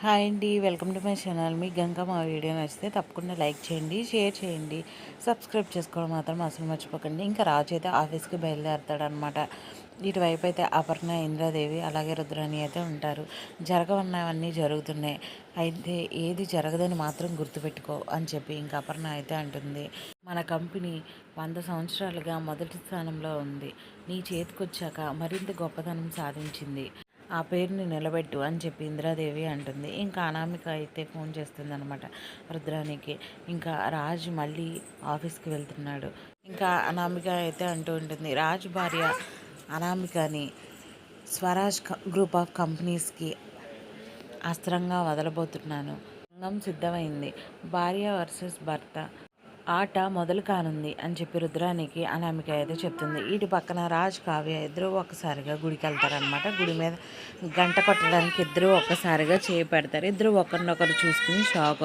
Hi అండి, welcome to my channel. మీ గంగా మా video నచ్చితే తప్పకుండా లైక్ చేయండి, షేర్ చేయండి, సబ్స్క్రైబ్ చేసుకోవడం మాత్రం అసలు మర్చిపోకండి. ఇంకా రాజు అయితే ఆఫీస్కి బయలుదేరతాడనమాట. ఇటువైపు అయితే అపర్ణ, ఇంద్రాదేవి అలాగే రుద్రాణి అయితే ఉంటారు. జరగవన్నవన్నీ జరుగుతున్నాయి, అయితే ఏది జరగదని మాత్రం గుర్తుపెట్టుకో అని చెప్పి ఇంకా అపర్ణ అయితే అంటుంది. మన కంపెనీ 100 సంవత్సరాలుగా మొదటి స్థానంలో ఉంది. నీ చేతికొచ్చాక మరింత గొప్పతనం సాధించింది. ఆ పేరుని నిలబెట్టు అని చెప్పి ఇందిరాదేవి అంటుంది. ఇంకా అనామిక అయితే ఫోన్ చేస్తుంది అనమాట రుద్రానికి. ఇంకా రాజ్ మళ్ళీ ఆఫీస్కి వెళ్తున్నాడు. ఇంకా అనామిక అయితే అంటూ ఉంటుంది, రాజ్ భార్య అనామికని స్వరాజ్ గ్రూప్ ఆఫ్ కంపెనీస్కి అస్త్రంగా వదలబోతున్నాను. రంగం సిద్ధమైంది. భార్య వర్సెస్ భర్త ఆట మొదలు కానుంది అని చెప్పి రుద్రానికి అనామిక అయితే చెప్తుంది. ఇటు పక్కన రాజ్, కావ్య ఇద్దరు ఒక్కసారిగా గుడికి వెళ్తారనమాట. గుడి మీద గంట కొట్టడానికి ఇద్దరు ఒక్కసారిగా చేయి పెడతారు. ఇద్దరు ఒకరినొకరు చూసుకుని షాక్ అవుతారు.